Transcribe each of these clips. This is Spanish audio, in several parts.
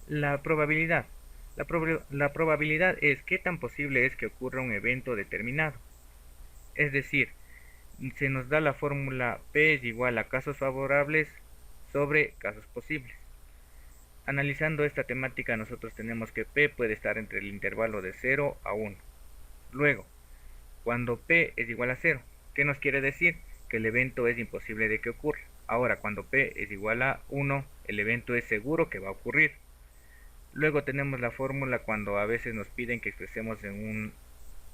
La probabilidad. La probabilidad es qué tan posible es que ocurra un evento determinado. Es decir, se nos da la fórmula P es igual a casos favorables sobre casos posibles. Analizando esta temática, nosotros tenemos que P puede estar entre el intervalo de 0 a 1. Luego, cuando P es igual a 0, ¿qué nos quiere decir? Que el evento es imposible de que ocurra. Ahora, cuando P es igual a 1, el evento es seguro que va a ocurrir. Luego tenemos la fórmula cuando a veces nos piden que expresemos en un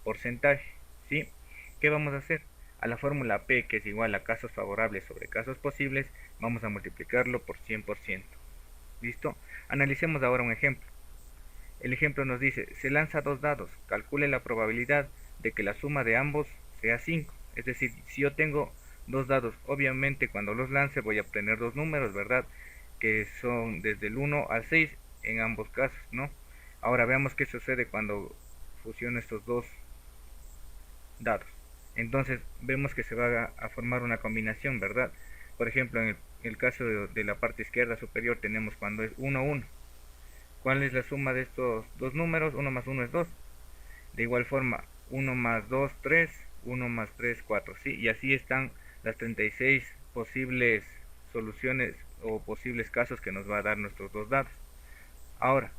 porcentaje, ¿sí? ¿Qué vamos a hacer? A la fórmula P, que es igual a casos favorables sobre casos posibles, vamos a multiplicarlo por 100%. ¿Listo? Analicemos ahora un ejemplo. El ejemplo nos dice, se lanza dos dados, calcule la probabilidad de que la suma de ambos sea 5. Es decir, si yo tengo dos dados, obviamente cuando los lance voy a obtener dos números, ¿verdad? Que son desde el 1 al 6 en ambos casos, ¿no? Ahora veamos qué sucede cuando fusiono estos dos dados. Entonces vemos que se va a formar una combinación, ¿verdad? Por ejemplo, en el caso de la parte izquierda superior tenemos cuando es 1, 1. ¿Cuál es la suma de estos dos números? 1 más 1 es 2. De igual forma, 1 más 2, 3, 1 más 3, 4. ¿Sí? Y así están las 36 posibles soluciones o posibles casos que nos va a dar nuestros dos dados. Ahora,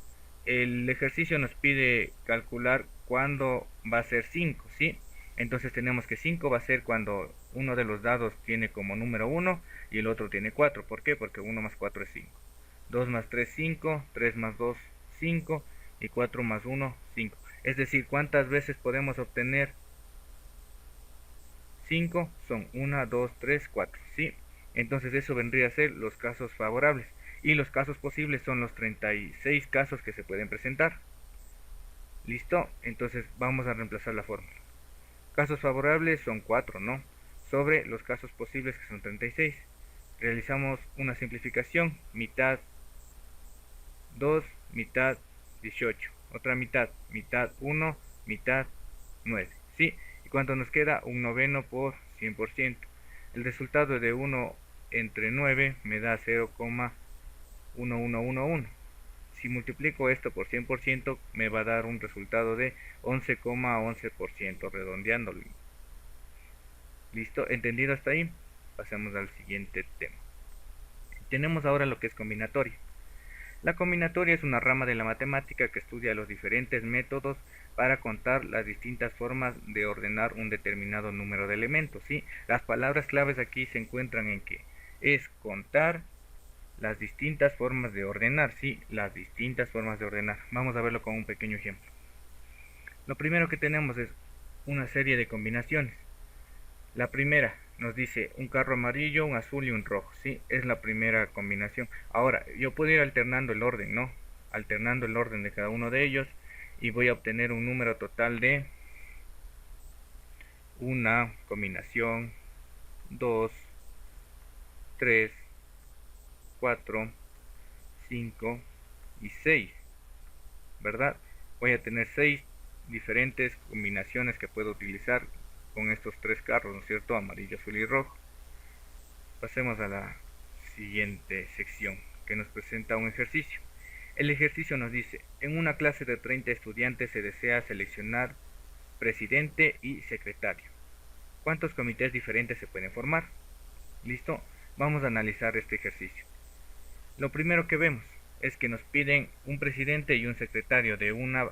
el ejercicio nos pide calcular cuándo va a ser 5, ¿sí? Entonces tenemos que 5 va a ser cuando uno de los dados tiene como número 1 y el otro tiene 4. ¿Por qué? Porque 1 más 4 es 5. 2 más 3, 5, 3 más 2, 5 y 4 más 1, 5. Es decir, ¿cuántas veces podemos obtener 5? Son 1, 2, 3, 4, ¿sí? Entonces eso vendría a ser los casos favorables. Y los casos posibles son los 36 casos que se pueden presentar. ¿Listo? Entonces vamos a reemplazar la fórmula. Casos favorables son 4, ¿no? Sobre los casos posibles que son 36. Realizamos una simplificación. Mitad 2, mitad 18. Otra mitad, mitad 1, mitad 9. ¿Sí? ¿Y cuánto nos queda? Un noveno por 100%. El resultado de 1 entre 9 me da 0,1111. Si multiplico esto por 100% me va a dar un resultado de 11,11%, redondeándolo. ¿Listo? ¿Entendido hasta ahí? Pasemos al siguiente tema. Tenemos ahora lo que es combinatoria. La combinatoria es una rama de la matemática que estudia los diferentes métodos para contar las distintas formas de ordenar un determinado número de elementos, ¿sí? Las palabras claves aquí se encuentran en que es contar las distintas formas de ordenar, sí, las distintas formas de ordenar. Vamos a verlo con un pequeño ejemplo. Lo primero que tenemos es una serie de combinaciones. La primera nos dice un carro amarillo, un azul y un rojo, ¿sí? Es la primera combinación. Ahora, yo puedo ir alternando el orden, ¿no? Alternando el orden de cada uno de ellos y voy a obtener un número total de una combinación, 2, 3, 4, 5 y 6, ¿verdad? Voy a tener 6 diferentes combinaciones que puedo utilizar con estos tres carros, ¿no es cierto? Amarillo, azul y rojo. Pasemos a la siguiente sección que nos presenta un ejercicio. El ejercicio nos dice, en una clase de 30 estudiantes se desea seleccionar presidente y secretario. ¿Cuántos comités diferentes se pueden formar? ¿Listo? Vamos a analizar este ejercicio. Lo primero que vemos es que nos piden un presidente y un secretario de una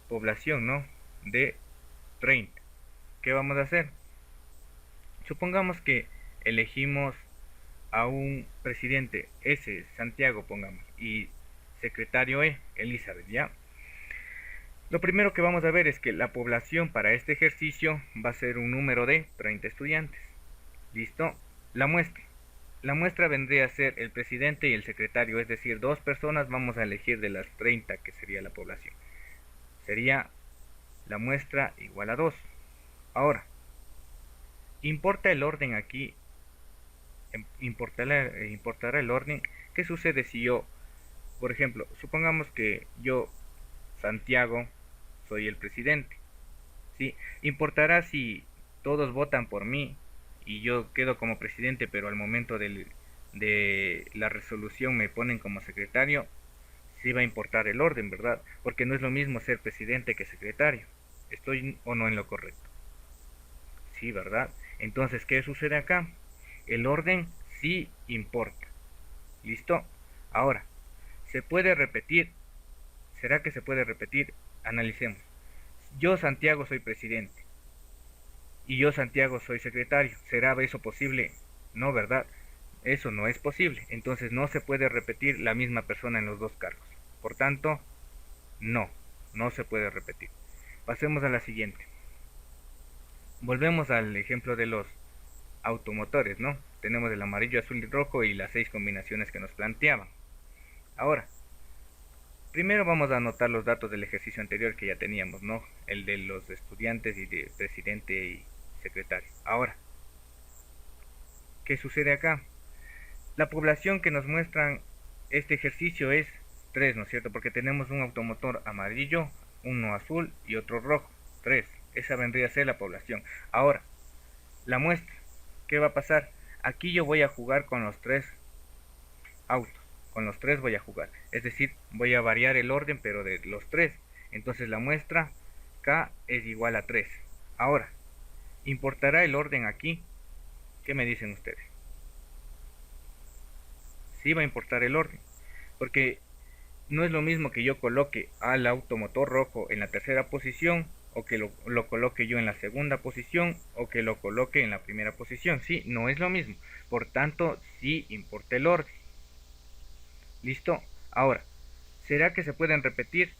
población, ¿no? De 30. ¿Qué vamos a hacer? Supongamos que elegimos a un presidente S, Santiago, pongamos, y secretario E, Elizabeth, ¿ya? Lo primero que vamos a ver es que la población para este ejercicio va a ser un número de 30 estudiantes. ¿Listo? La muestra. La muestra vendría a ser el presidente y el secretario, es decir, dos personas vamos a elegir de las 30 que sería la población. Sería la muestra igual a 2. Ahora, ¿importa el orden aquí? ¿Importará el orden? ¿Qué sucede si yo, por ejemplo, supongamos que yo, Santiago, soy el presidente? ¿Sí? ¿Importará si todos votan por mí y yo quedo como presidente, pero al momento de la resolución me ponen como secretario? sí va a importar el orden, ¿verdad? Porque no es lo mismo ser presidente que secretario. ¿Estoy o no en lo correcto? Sí, ¿verdad? Entonces, ¿qué sucede acá? El orden sí importa. ¿Listo? Ahora, ¿se puede repetir? ¿Será que se puede repetir? Analicemos. Yo, Santiago, soy presidente. Y yo, Santiago, soy secretario. ¿Será eso posible? No, ¿verdad? Eso no es posible. Entonces no se puede repetir la misma persona en los dos cargos. Por tanto, no, no se puede repetir. Pasemos a la siguiente. Volvemos al ejemplo de los automotores, ¿no? Tenemos el amarillo, azul y rojo y las 6 combinaciones que nos planteaban. Ahora, primero vamos a anotar los datos del ejercicio anterior que ya teníamos, ¿no? El de los estudiantes y de presidente y secretario. Ahora, ¿qué sucede acá? La población que nos muestran este ejercicio es 3, ¿no es cierto? Porque tenemos un automotor amarillo, uno azul y otro rojo. 3. Esa vendría a ser la población. Ahora, la muestra. ¿Qué va a pasar? Aquí yo voy a jugar con los 3 autos. Con los 3 voy a jugar. Es decir, voy a variar el orden, pero de los 3. Entonces la muestra K es igual a 3. Ahora, ¿importará el orden aquí? ¿Qué me dicen ustedes? Sí va a importar el orden. Porque no es lo mismo que yo coloque al automotor rojo en la tercera posición o que lo coloque yo en la segunda posición o que lo coloque en la primera posición. Sí, no es lo mismo. Por tanto, sí importa el orden. ¿Listo? Ahora, ¿será que se pueden repetir?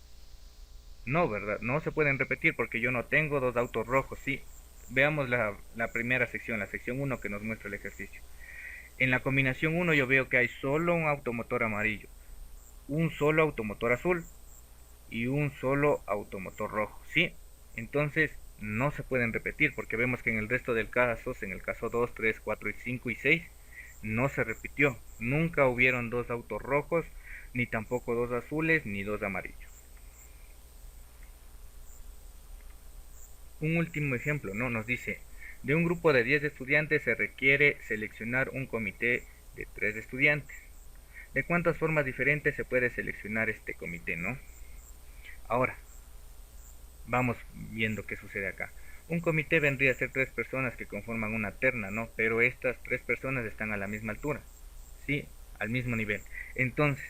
No, ¿verdad? No se pueden repetir porque yo no tengo dos autos rojos. Sí, veamos la primera sección, la sección 1 que nos muestra el ejercicio. En la combinación 1 yo veo que hay solo un automotor amarillo, un solo automotor azul y un solo automotor rojo, ¿sí? Entonces no se pueden repetir porque vemos que en el resto del casos, en el caso 2, 3, 4 y 5 y 6, no se repitió. Nunca hubieron dos autos rojos, ni tampoco dos azules, ni dos amarillos. Un último ejemplo, ¿no? Nos dice, de un grupo de 10 estudiantes se requiere seleccionar un comité de 3 estudiantes. ¿De cuántas formas diferentes se puede seleccionar este comité, no? Ahora, vamos viendo qué sucede acá. Un comité vendría a ser 3 personas que conforman una terna, ¿no? Pero estas 3 personas están a la misma altura, ¿sí? Al mismo nivel. Entonces,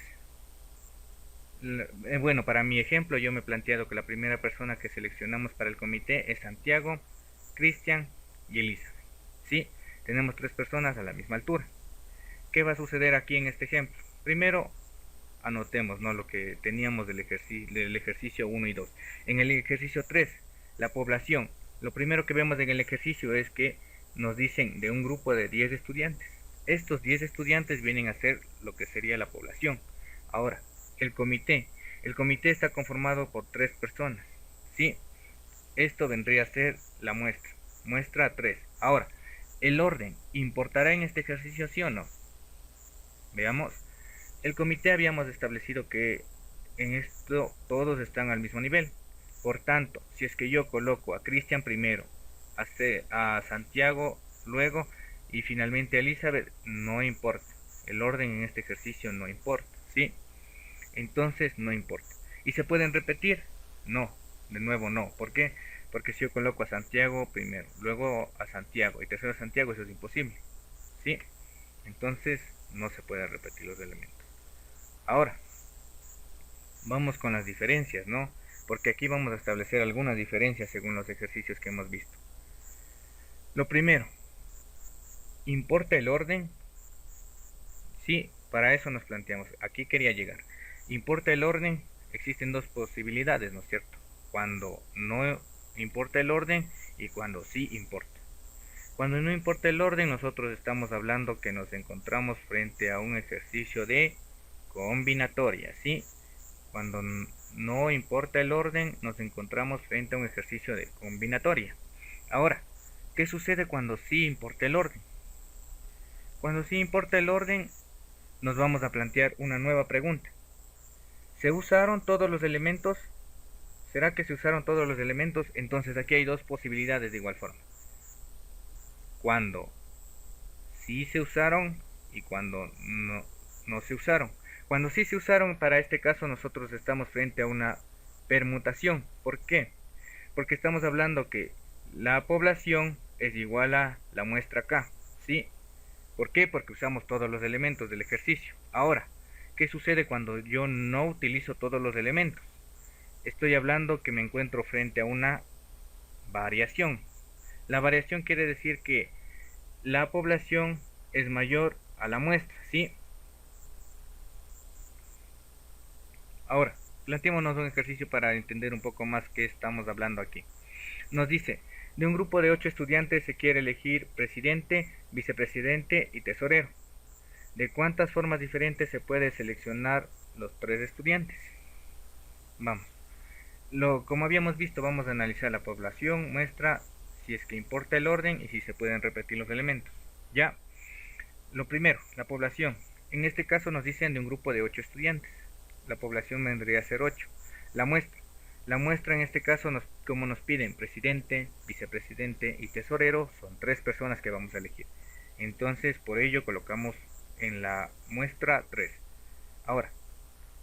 bueno, para mi ejemplo yo me he planteado que la primera persona que seleccionamos para el comité es Santiago, Cristian y Elizabeth, ¿sí? Tenemos 3 personas a la misma altura. ¿Qué va a suceder aquí en este ejemplo? Primero, anotemos, ¿no?, lo que teníamos del ejercicio 1 y 2. En el ejercicio 3, la población. Lo primero que vemos en el ejercicio es que nos dicen de un grupo de 10 estudiantes. Estos 10 estudiantes vienen a ser lo que sería la población. Ahora, el comité. El comité está conformado por 3 personas, ¿sí? Esto vendría a ser la muestra. Muestra 3. Ahora, el orden. ¿Importará en este ejercicio, sí o no? Veamos. El comité habíamos establecido que en esto todos están al mismo nivel. Por tanto, si es que yo coloco a Cristian primero, a Santiago luego y finalmente a Elizabeth, no importa. El orden en este ejercicio no importa, ¿sí? Entonces no importa. ¿Y se pueden repetir? No, de nuevo no. ¿Por qué? Porque si yo coloco a Santiago primero, luego a Santiago y tercero a Santiago, eso es imposible, ¿sí? Entonces no se pueden repetir los elementos. Ahora, vamos con las diferencias, ¿no? Porque aquí vamos a establecer algunas diferencias según los ejercicios que hemos visto. Lo primero, ¿importa el orden? Sí, para eso nos planteamos. Aquí quería llegar. ¿Importa el orden? Existen dos posibilidades, ¿no es cierto? Cuando no importa el orden y cuando sí importa. Cuando no importa el orden, nosotros estamos hablando que nos encontramos frente a un ejercicio de combinatoria, ¿sí? Cuando no importa el orden, nos encontramos frente a un ejercicio de combinatoria. Ahora, ¿qué sucede cuando sí importa el orden? Cuando sí importa el orden, nos vamos a plantear una nueva pregunta. ¿Se usaron todos los elementos? ¿Será que se usaron todos los elementos? Entonces aquí hay dos posibilidades de igual forma. Cuando sí se usaron y cuando no se usaron. Cuando sí se usaron para este caso, nosotros estamos frente a una permutación. ¿Por qué? Porque estamos hablando que la población es igual a la muestra K, ¿sí? ¿Por qué? Porque usamos todos los elementos del ejercicio. Ahora, ¿qué sucede cuando yo no utilizo todos los elementos? Estoy hablando que me encuentro frente a una variación. La variación quiere decir que la población es mayor a la muestra, ¿sí? Ahora, planteémonos un ejercicio para entender un poco más qué estamos hablando aquí. Nos dice, de un grupo de 8 estudiantes se quiere elegir presidente, vicepresidente y tesorero. ¿De cuántas formas diferentes se puede seleccionar los 3 estudiantes? Vamos. Como habíamos visto, vamos a analizar la población, muestra si es que importa el orden y si se pueden repetir los elementos. Ya, lo primero, la población. En este caso nos dicen de un grupo de 8 estudiantes. La población vendría a ser 8. La muestra. La muestra en este caso, como nos piden presidente, vicepresidente y tesorero, son 3 personas que vamos a elegir. Entonces, por ello colocamos en la muestra 3. Ahora,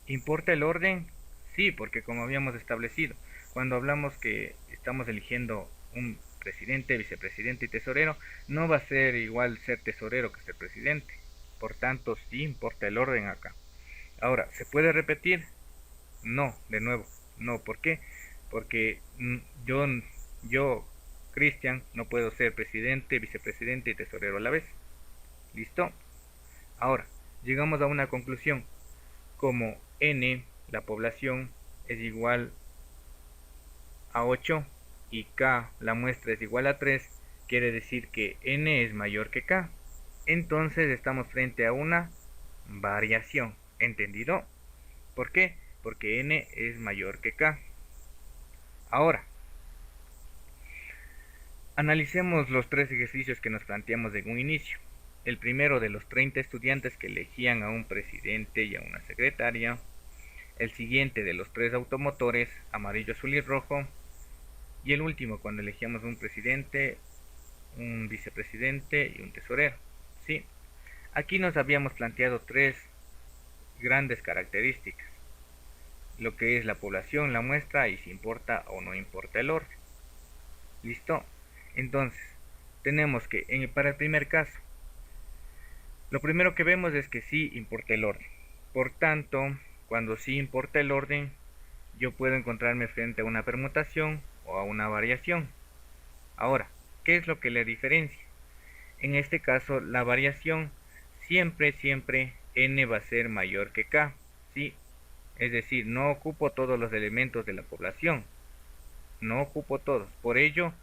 ¿importa el orden? Sí, porque como habíamos establecido, cuando hablamos que estamos eligiendo un presidente, vicepresidente y tesorero, no va a ser igual ser tesorero que ser presidente. Por tanto, sí importa el orden acá. Ahora, ¿se puede repetir? No, de nuevo, no. ¿Por qué? Porque yo, Cristian, no puedo ser presidente, vicepresidente y tesorero a la vez. ¿Listo? Ahora, llegamos a una conclusión. Como n, la población, es igual a 8 y k, la muestra, es igual a 3, quiere decir que n es mayor que k. Entonces estamos frente a una variación. ¿Entendido? ¿Por qué? Porque n es mayor que k. Ahora, analicemos los 3 ejercicios que nos planteamos en un inicio. El primero de los 30 estudiantes que elegían a un presidente y a una secretaria. El siguiente de los 3 automotores, amarillo, azul y rojo. Y el último, cuando elegíamos un presidente, un vicepresidente y un tesorero. ¿Sí? Aquí nos habíamos planteado 3 grandes características. Lo que es la población, la muestra y si importa o no importa el orden. ¿Listo? Entonces, tenemos que, para el primer caso, lo primero que vemos es que sí importa el orden. Por tanto, cuando sí importa el orden, yo puedo encontrarme frente a una permutación o a una variación. Ahora, ¿qué es lo que le diferencia? En este caso, la variación siempre n va a ser mayor que k, ¿sí? Es decir, no ocupo todos los elementos de la población, no ocupo todos. Por ello,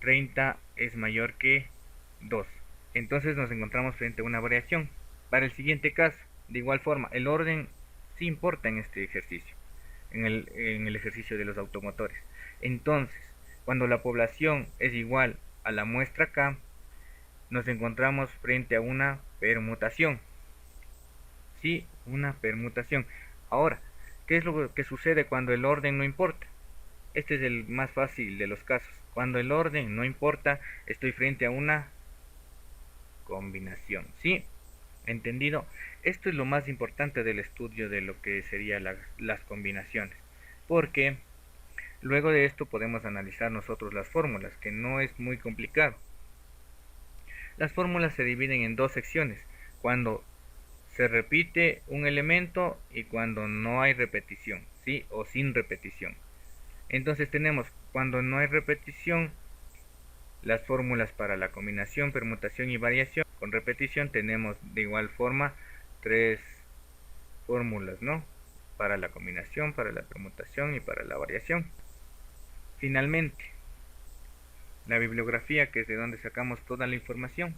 30 es mayor que 2. Entonces nos encontramos frente a una variación. Para el siguiente caso, de igual forma, el orden sí importa en este ejercicio, en el ejercicio de los automotores. Entonces, cuando la población es igual a la muestra K, nos encontramos frente a una permutación. Sí, una permutación. Ahora, ¿qué es lo que sucede cuando el orden no importa? Este es el más fácil de los casos. Cuando el orden no importa, estoy frente a una combinación. ¿Sí? ¿Entendido? Esto es lo más importante del estudio de lo que serían las combinaciones. Porque luego de esto podemos analizar nosotros las fórmulas, que no es muy complicado. Las fórmulas se dividen en 2 secciones. Cuando se repite un elemento y cuando no hay repetición, ¿sí? O sin repetición. Entonces tenemos, cuando no hay repetición, las fórmulas para la combinación, permutación y variación. Con repetición tenemos de igual forma 3 fórmulas, ¿no? Para la combinación, para la permutación y para la variación. Finalmente, la bibliografía, que es de donde sacamos toda la información.